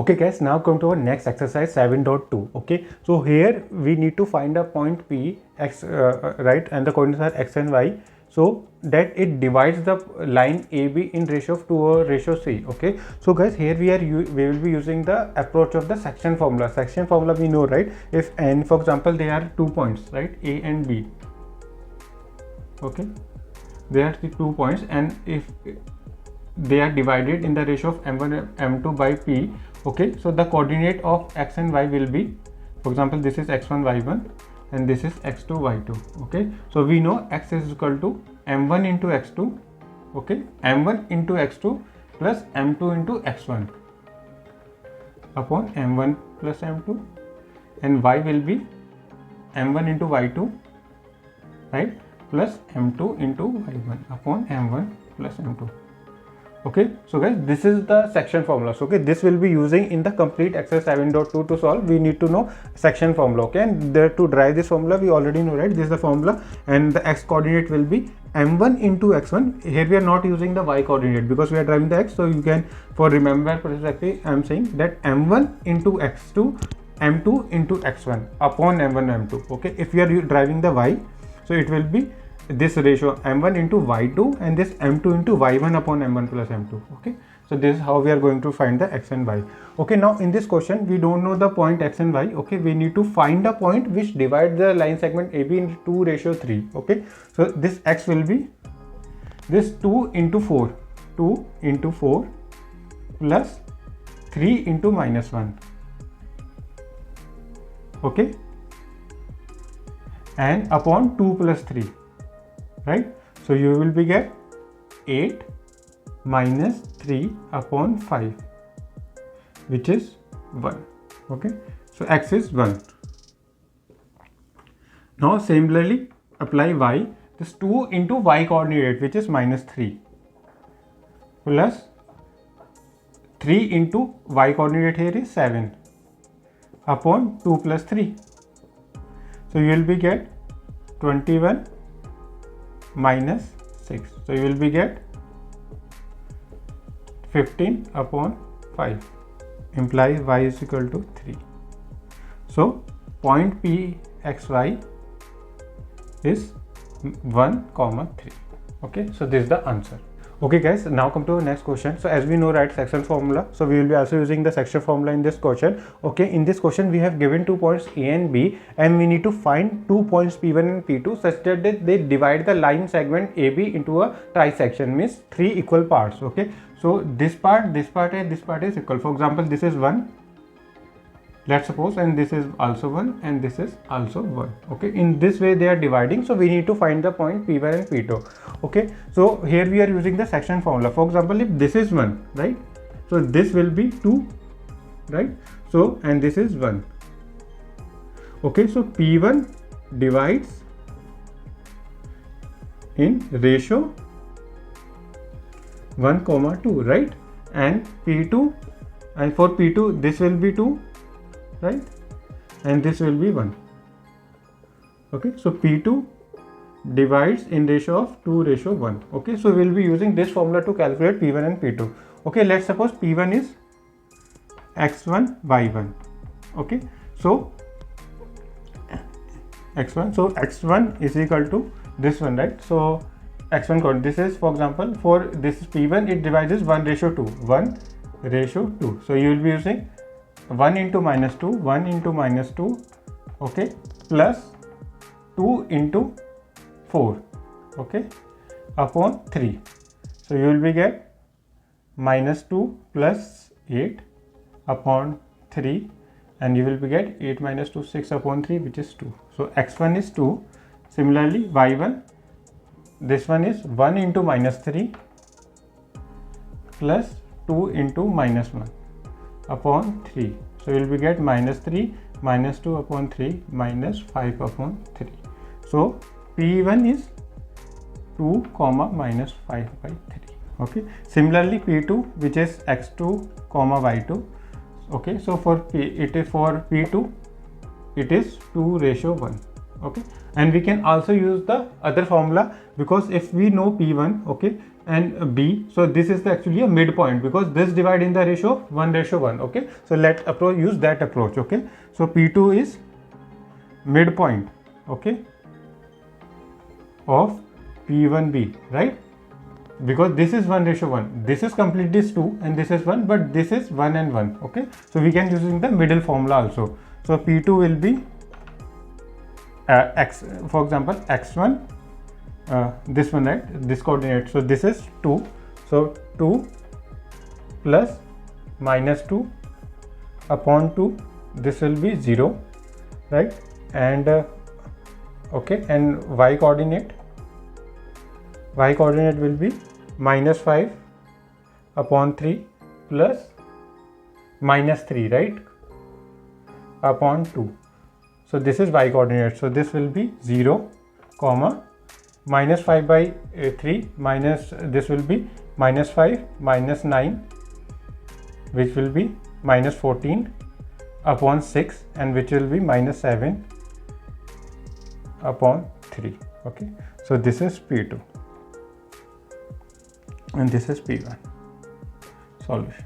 Okay guys, now come to our next exercise 7.2. Okay, so here we need to find a point P x right, and the coordinates are x and y, so that it divides the line AB in ratio of 2 or ratio C. Okay, so guys, here we will be using the approach of the section formula. Section formula we know, right? If n, for example, there are 2 points, right, A and B. Okay, there are the 2 points, and if they are divided in the ratio of m1 and m2 by P. Okay, so the coordinate of x and y will be, for example, this is x1 y1 and this is x2 y2. Okay, so we know x is equal to m1 into x2, okay, m1 into x2 plus m2 into x1 upon m1 plus m2, and y will be m1 into y2, right, plus m2 into y1 upon m1 plus m2. Okay, so guys, this is the section formula. So okay, this will be using in the complete exercise 7.2 to solve. We need to know section formula. Okay, and there to derive this formula we already know, right? This is the formula, and the x coordinate will be m1 into x1. Here we are not using the y coordinate because we are driving the x, so you can, for remember perspective, I am saying that m1 into x2, m2 into x1 upon m1 m2. Okay, if we are driving the y, so it will be this ratio m1 into y2 and this m2 into y1 upon m1 plus m2. Okay, so this is how we are going to find the x and y. Okay, now in this question we don't know the point x and y. Okay, we need to find a point which divides the line segment AB into 2 ratio 3. Okay, so this x will be this 2 into 4 plus 3 into minus 1. Okay, and upon 2 plus 3, right? So you will be get 8 minus 3 upon 5, which is 1. Okay, so x is 1. Now similarly apply y. This 2 into y coordinate, which is minus 3, plus 3 into y coordinate here is 7 upon 2 plus 3. So you will be get 21 minus 6. So you will be get 15 upon 5, implies y is equal to 3. So point P xy is 1, 3. Okay, so this is the answer. Okay guys, now come to the next question. So as we know, right, section formula, so we will be also using the section formula in this question. Okay, in this question we have given 2 points A and B, and we need to find 2 points P1 and P2 such that they divide the line segment AB into a trisection, means 3 equal parts. Okay, so this part and this part is equal. For example, this is 1, let's suppose, and this is also 1 and this is also 1. Okay, in this way they are dividing, so we need to find the point P1 and P2. Okay, so here we are using the section formula. For example, if this is 1, right, so this will be 2, right, so, and this is 1. Okay, so P1 divides in ratio 1, 2, right, and P2, and for P2 this will be 2, right, and this will be 1. Okay, so P2 divides in ratio of 2 ratio 1. Okay, so we will be using this formula to calculate P1 and P2. Okay, let's suppose P1 is x1 y1. Okay, so x1, so x1 is equal to this one, right? So x1 code, this is, for example, for this is P1, it divides is 1 ratio 2, 1 ratio 2. So you will be using 1 into minus 2, 1 into minus 2, okay, plus 2 into 4, okay, upon 3. So you will be get minus 2 plus 8 upon 3, and you will be get 8 minus 2, 6 upon 3, which is 2. So x1 is 2. Similarly y1, this one is 1 into minus 3 plus 2 into minus 1 upon 3. So you will be get minus 3 minus 2 upon 3 minus 5 upon 3. So P1 is 2 minus 5 by 3. Okay, similarly P2, which is x2 y2. Okay, so for P2 it is 2 ratio 1. Okay, and we can also use the other formula, because if we know P1, okay, and B. So this is actually a midpoint because this divide in the ratio of 1:1. Okay, so let's use that approach. Okay, so P2 is midpoint, okay, of P1B, right? Because this is 1:1, this is completely 2 and this is 1, but this is 1 and 1. Okay, so we can use in the middle formula also. So P2 will be x, for example, x1, this one, right, this coordinate. So this is 2, so 2 plus minus 2 upon 2, this will be 0, right? And okay, and y coordinate will be minus 5 upon 3 plus minus 3, right, upon 2. So this is y coordinate. So this will be 0, comma, minus 5 by 3 minus, this will be minus 5 minus 9, which will be minus 14 upon 6, and which will be minus 7 upon 3. Okay, so this is P2 and this is P1 solution.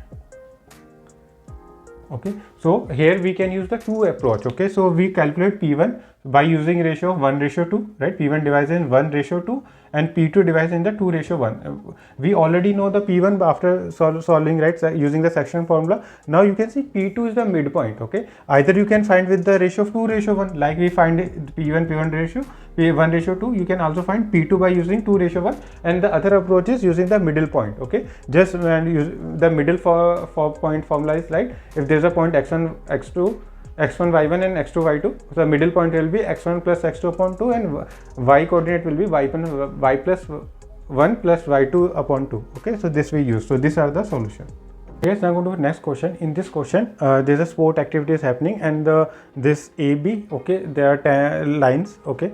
Okay, so here we can use the 2 approach. Okay, so we calculate P1 by using ratio of 1:2, right? P1 divides in 1:2 and P2 divides in the 2:1. We already know the P1 after solving, right, using the section formula. Now you can see P2 is the midpoint. Okay, either you can find with the ratio of 2:1, like we find P1 ratio, P1:2. You can also find P2 by using 2:1, and the other approach is using the middle point. Okay, just use the middle for point formula is like, if there is a point x1, x2, x1, y1 and x2, y2, so the middle point will be x1 plus x2 upon 2 and y coordinate will be y plus 1 plus y2 upon 2. Okay, so this we use. So these are the solution. Yes, now go to the next question. In this question, there's a sport activity is happening, and this AB, okay, there are 10 lines, okay,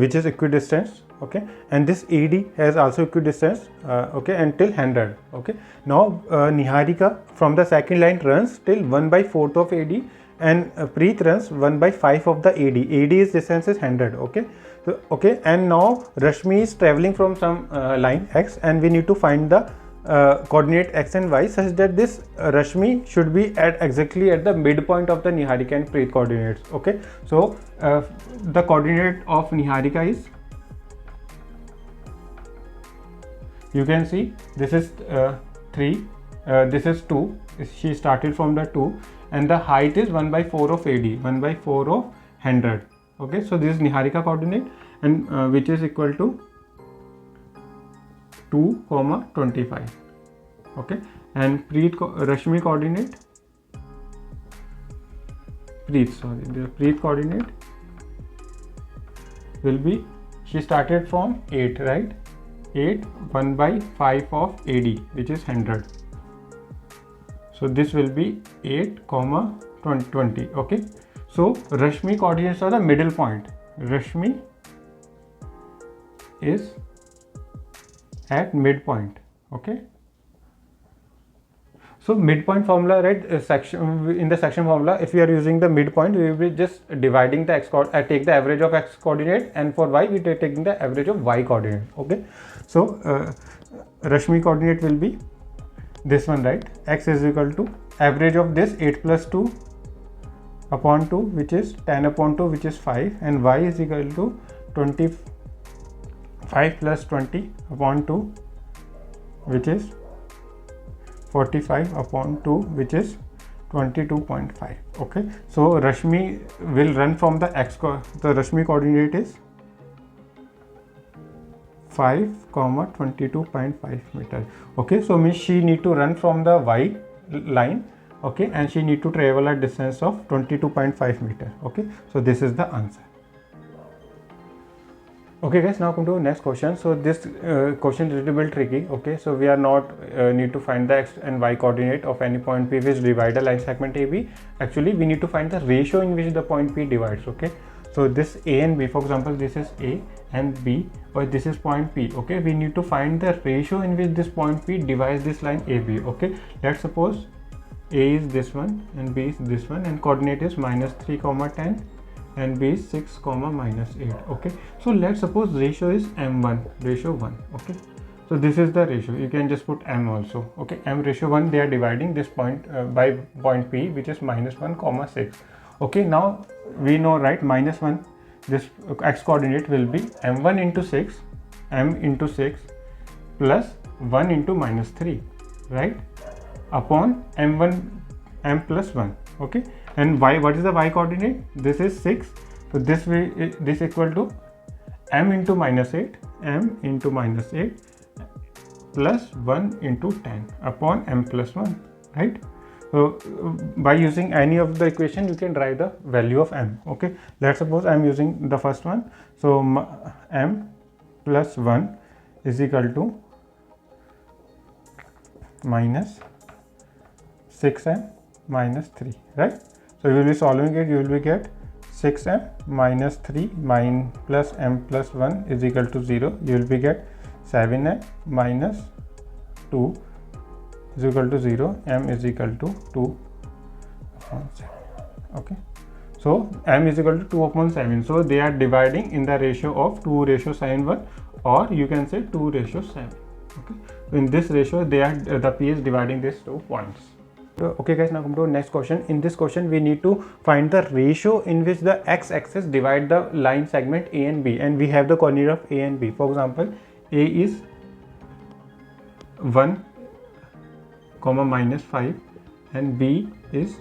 which is equidistant, okay, and this AD has also equidistance, okay, until 100. Okay, now Niharika from the second line runs till 1/4 of AD, and Preet runs 1/5 of the AD. AD is distance is 100. Okay, so okay, and now Rashmi is traveling from some line X, and we need to find the coordinate x and y such that this Rashmi should be at exactly at the midpoint of the Niharika and Preet coordinates. Okay, so the coordinate of Niharika is, you can see this is 3, this is 2, she started from the 2, and the height is 1/4 of AD, 1/4 of 100. Okay, so this is Niharika coordinate, and which is equal to 2,25. Okay, and Rashmi coordinate, the Preet coordinate will be, she started from 8, right, 8, 1/5 of AD, which is 100. So this will be 8, 20. Okay, so Rashmi coordinates are the middle point. Rashmi is at midpoint. Okay, so midpoint formula, right, in the section formula, if we are using the midpoint, we will be just dividing the x take the average of x coordinate, and for y we are taking the average of y coordinate. Okay, so Rashmi coordinate will be this one, right, x is equal to average of this 8 plus 2 upon 2, which is 10 upon 2, which is 5, and y is equal to 25 plus 20 upon 2, which is 45 upon 2, which is 22.5. Okay, so Rashmi will run from the the Rashmi coordinate is 5, 22.5 meter. Okay, so means she need to run from the y line, okay, and she need to travel a distance of 22.5 meter. Okay, so this is the answer. Okay guys, now come to the next question. So this question is a little bit tricky. Okay, so we are not need to find the x and y coordinate of any point P which divide a line segment AB. Actually we need to find the ratio in which the point P divides. Okay, so this A and B, for example, this is A and B, or this is point P. Okay, we need to find the ratio in which this point P divides this line AB. Okay, let's suppose A is this one and B is this one, and coordinate is -3, 10, and B is 6, -8. Okay, so let's suppose ratio is m1, ratio 1. Okay, So this is the ratio. You can just put m also. Okay, m ratio 1, they are dividing this point by point P, which is -1 comma 6. Okay, now we know, right, -1, this x coordinate will be m1 into 6, m into 6 plus 1 into -3, right, upon m1, m plus 1. Okay, and y, what is the y coordinate? This is 6, so this equal to m into -8, m into -8 plus 1 into 10 upon m plus 1, right? So by using any of the equation you can derive the value of m. Okay, let's suppose I'm using the first one. So m plus 1 is equal to minus 6m minus 3, right? So you will be solving it, you will be get 6m minus 3 plus m plus 1 is equal to 0. You will be get 7m minus 2 is equal to 0, m is equal to 2 upon 7. Okay, so m is equal to 2 upon 7. So they are dividing in the ratio of 2 ratio sin 1, or you can say 2 ratio 7. Okay, so in this ratio they are the P is dividing these 2 points. Okay guys, now come to next question. In this question we need to find the ratio in which the x-axis divide the line segment A and B, and we have the coordinate of A and B. For example, A is 1 comma minus 5 and B is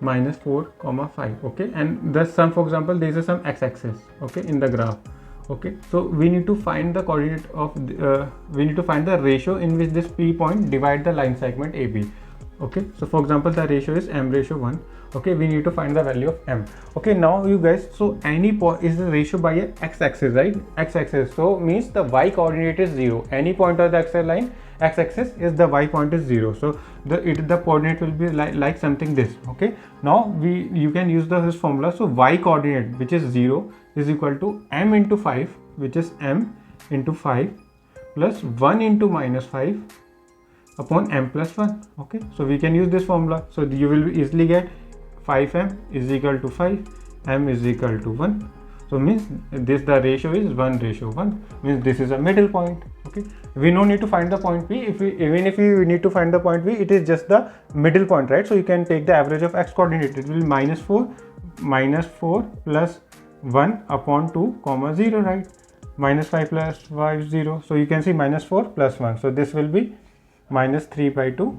minus 4 comma 5. Okay, and the sum, for example, there is some x-axis, okay, in the graph. Okay, so we need to find the coordinate of we need to find the ratio in which this P point divide the line segment AB. Okay, so for example the ratio is m ratio 1. Okay, we need to find the value of m. Okay, now you guys, so any point is the ratio by a x-axis, right? X-axis, so means the y coordinate is 0. Any point of the x-axis is the y point is 0. So the coordinate will be like something this. Okay, now you can use this formula. So y coordinate, which is 0, is equal to m into 5, which is m into 5 plus 1 into minus 5 upon m plus 1. Okay, so we can use this formula. So you will easily get 5m is equal to 5, m is equal to 1. So means this, the ratio is 1 ratio 1, means this is a middle point. Okay, we no need to find the point P. Even if we need to find the point P, it is just the middle point, right? So you can take the average of x coordinate. It will be minus 4 plus 1 upon 2 comma 0, right? Minus 5 plus 5 0. So you can see minus 4 plus 1. So this will be minus 3 by 2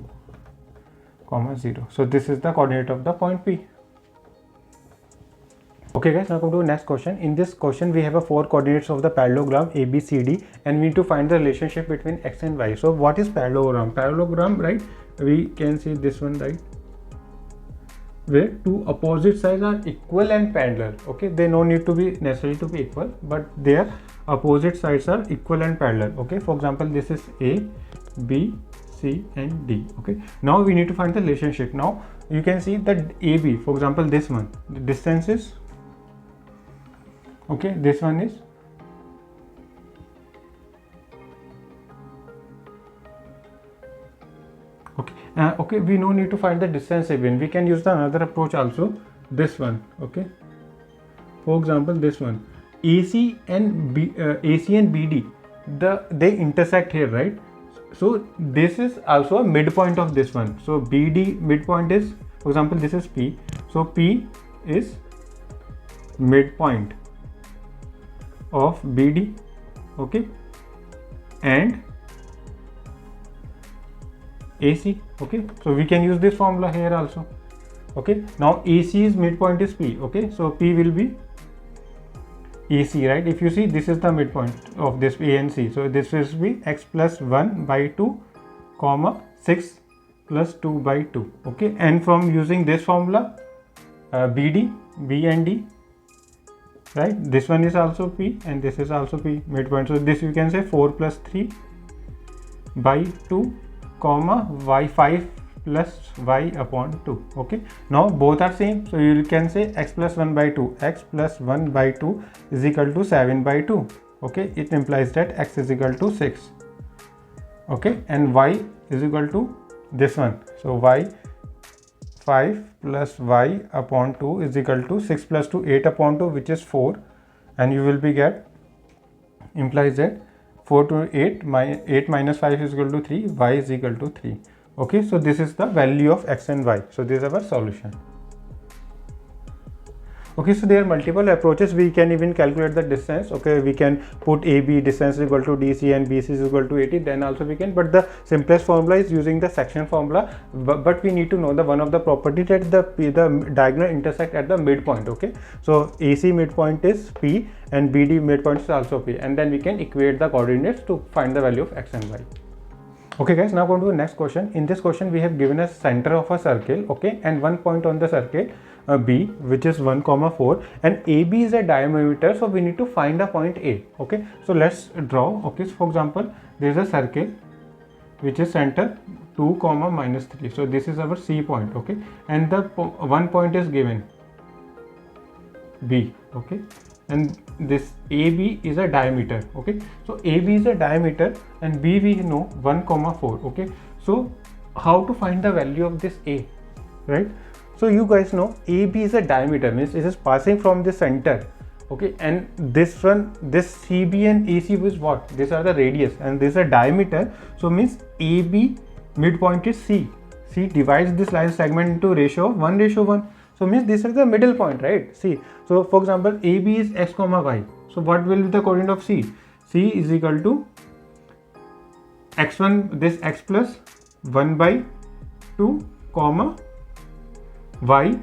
comma 0. So this is the coordinate of the point P. Okay guys, now come to the next question. In this question we have a 4 coordinates of the parallelogram ABCD, and we need to find the relationship between x and y. So what is parallelogram? Parallelogram, right? We can see this one, right, where two opposite sides are equal and parallel. Okay, they no need to be necessary to be equal, but their opposite sides are equal and parallel. Okay, for example, this is A, B, C and D. Okay, now we need to find the relationship. Now you can see that AB, for example, this one, the distance is, okay, this one is, okay, we no need to find the distance even. We can use the another approach also, this one. Okay, for example, this one, AC and BD, they intersect here, right? So this is also a midpoint of this one. So BD midpoint is, for example, this is P. So P is midpoint of BD. Okay, and AC. Okay, so we can use this formula here also. Okay, now AC's midpoint is P. Okay, so P will be AC, right? If you see, this is the midpoint of this A and C. So this will be x plus 1 by 2 comma 6 plus 2 by 2. Okay, and from using this formula, BD, B and D, right, this one is also P and this is also P, midpoint. So this you can say 4 plus 3 by 2 comma y 5 plus y upon 2. Okay, now both are same, so you can say x plus 1 by 2, x plus 1 by 2 is equal to 7 by 2. Okay, it implies that x is equal to 6. Okay, and y is equal to this one, so y 5 plus y upon 2 is equal to 6 plus 2, 8 upon 2, which is 4, and you will be get, implies that 4 to 8, 8 minus 5 is equal to 3, y is equal to 3. Okay, so this is the value of x and y. So this is our solution. Okay, so there are multiple approaches. We can even calculate the distance. Okay, we can put AB distance is equal to DC and BC is equal to 80. Then also we can, but the simplest formula is using the section formula. But we need to know the one of the property that the diagonal intersect at the midpoint. Okay, so AC midpoint is P and BD midpoint is also P, and then we can equate the coordinates to find the value of x and y. Okay guys, now go to the next question. In this question we have given a center of a circle, okay, and one point on the circle B, which is 1, 4, and AB is a diameter, so we need to find a point A. Okay, so let's draw. Okay, so for example, there is a circle which is center 2, minus 3. So this is our C point. Okay, and the one point is given B. Okay, and this AB is a diameter. Okay, so AB is a diameter and B we know 1, 4. Okay, so how to find the value of this A, right? So you guys know AB is a diameter, means it is passing from the center. Okay, and this one, this CB and AC is what? These are the radius and this is a diameter. So means AB midpoint is C. C divides this line segment into ratio of 1:1. So means this is the middle point, right? C. So for example, AB is x, y. So what will be the coordinate of C? C is equal to x1, this x plus 1/2, comma y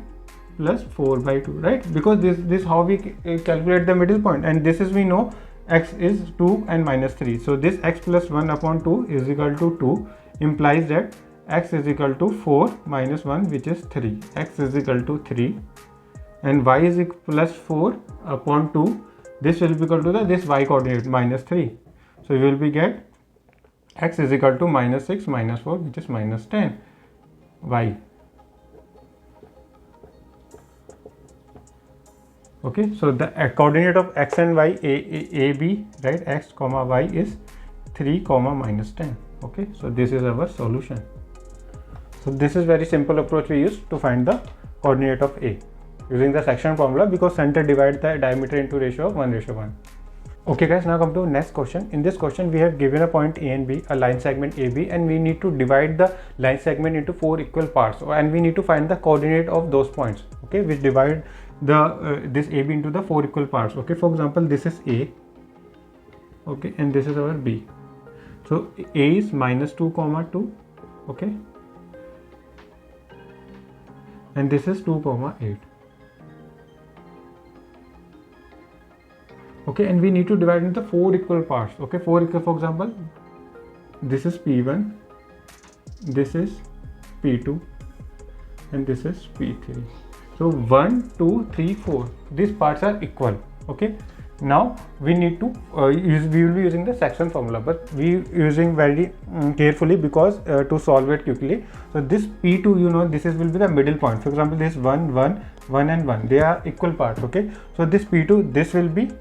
plus 4/2, right? Because this how we calculate the middle point, and this is we know x is 2 and minus 3. So this x plus 1/2 is equal to 2, implies that x is equal to 4 minus 1, which is 3. X is equal to 3 and y is plus 4/2. This will be equal to this y coordinate minus 3. So you will be get x is equal to minus 6 minus 4, which is minus 10 y. Okay, so the coordinate of x and y AB, right, x comma y is 3, minus 10. Okay, so this is our solution. So this is very simple approach we use to find the coordinate of A using the section formula, because center divide the diameter into ratio of 1:1. Okay guys, now come to next question. In this question we have given a point A and B, a line segment AB, and we need to divide the line segment into 4 equal parts, and we need to find the coordinate of those points, okay, which divide the this AB into the 4 equal parts. Okay, for example, this is A, okay, and this is our B. So A is minus 2, 2, okay, and this is 2, 8. Okay, and we need to divide into 4 equal parts. Okay, 4 equal, for example, this is P1, this is P2, and this is P3. So 1, 2, 3, 4, these parts are equal. Okay, now we need to we will be using the section formula, but we using very carefully, because to solve it quickly. So this P2, you know, this is will be the middle point. For example, this 1, 1, 1 and 1, they are equal parts. Okay, so this P2, this will be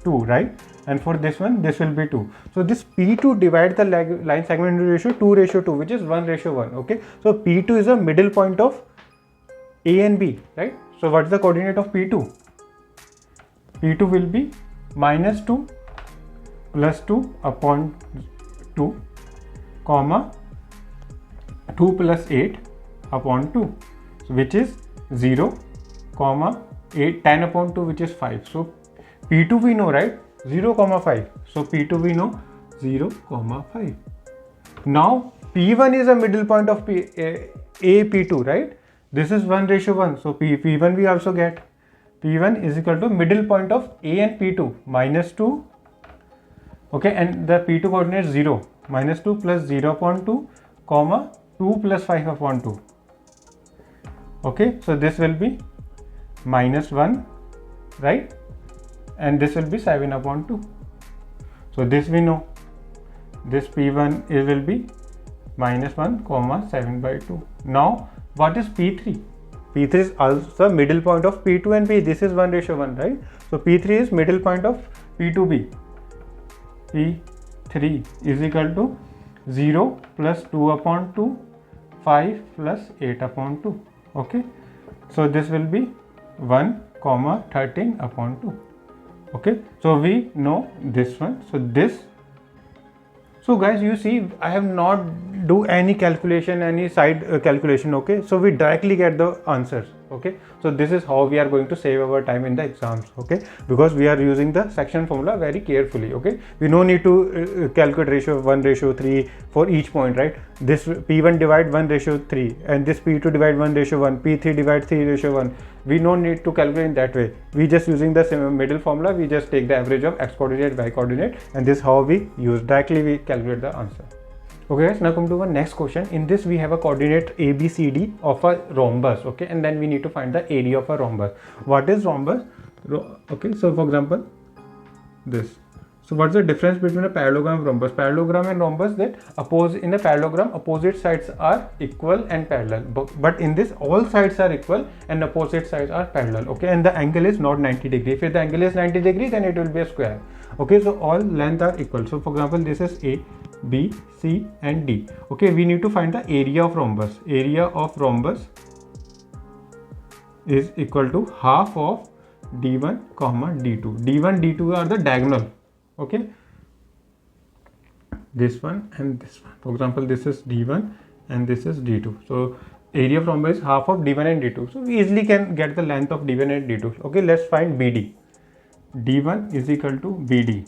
2, right, and for this one this will be 2. So this P2 divides the line segment into ratio 2:2, which is 1:1. Okay, so P2 is a middle point of A and B, right? So what is the coordinate of P2? P2 will be minus 2 plus 2 upon 2, comma 2 plus 8 upon 2, which is 0, comma 8, 10 upon 2, which is 5. So P2 we know, right, 0, 5. So P2 we know 0, 5. Now P1 is a middle point of A, P2, right? This is 1:1. So P1 we also get. P1 is equal to middle point of A and P2, minus 2. Okay, and the P2 coordinate 0, minus 2 plus 0 upon 2, comma 2 plus 5 upon 2. Okay, so this will be minus 1, right? And this will be 7 upon 2. So this we know. This P1 it will be minus 1, 7/2. Now what is P3? P3 is also middle point of P2 and P. This is 1:1, right? So P3 is middle point of P2B. P3 is equal to 0 plus 2 upon 2, 5 plus 8 upon 2. Okay, so this will be 1, 13 upon 2. Okay, so we know this one. So this So guys, you see, I have not do any calculation, any side calculation. Okay, so we directly get the answers. Okay, so this is how we are going to save our time in the exams. Okay, because we are using the section formula very carefully. Okay, we no need to calculate ratio 1:3 for each point, right? This P1 divide 1:3 and this P2 divide 1:1, P3 divide 3:1. We no need to calculate in that way. We just using the middle formula. We just take the average of x coordinate, y coordinate, and this is how we use directly. We calculate the answer. Okay guys, now come to our next question. In this we have a coordinate A, B, C, D of a rhombus. Okay, and then we need to find the area of a rhombus. What is rhombus? Okay, so for example, this. So what's the difference between a parallelogram and rhombus? Parallelogram and rhombus, that in a parallelogram opposite sides are equal and parallel, but in this all sides are equal and opposite sides are parallel. Okay, and the angle is not 90 degree. If the angle is 90 degree, then it will be a square. Okay, so all length are equal. So for example, this is A, B, C and D. Okay, we need to find the area of rhombus. Area of rhombus is equal to half of D1 comma D2. D1 D2 are the diagonal. Okay, this one and this one. For example, this is D1 and this is D2. So area of rhombus is half of D1 and D2. So we easily can get the length of D1 and D2. Okay, let's find BD. D1 is equal to BD.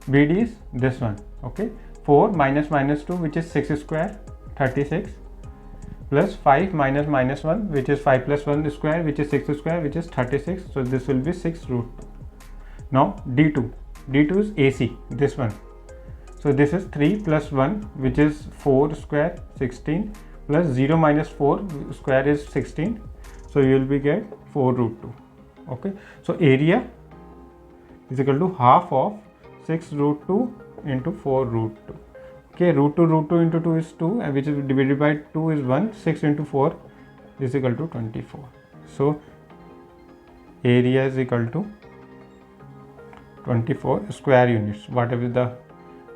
BD is this one. Okay, 4 minus minus 2, which is 6 square, 36, plus 5 minus minus 1, which is 5 plus 1 square, which is 6 square, which is 36. So this will be 6 root 2. Now D2. D2 is AC, this one. So this is 3 plus 1, which is 4 square, 16, plus 0 minus 4 square is 16. So you will be get 4 root 2. Okay, so area is equal to half of 6 root 2 into 4 root 2. Okay, root 2 into 2 is 2, and which is divided by 2 is 1. 6 into 4 is equal to 24. So area is equal to 24 square units, whatever the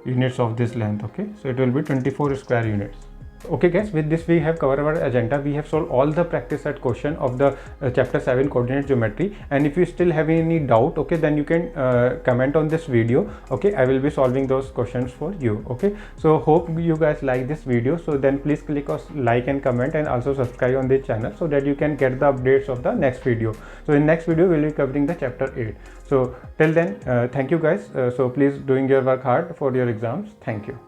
units of this length. Okay, so it will be 24 square units. Okay guys, with this we have covered our agenda. We have solved all the practice set question of the chapter 7 coordinate geometry, and if you still have any doubt, okay, then you can comment on this video. Okay, I will be solving those questions for you. Okay, so hope you guys like this video. So then please click on like and comment, and also subscribe on this channel so that you can get the updates of the next video. So in next video we will be covering the chapter 8. So till then, thank you guys. So please doing your work hard for your exams. Thank you.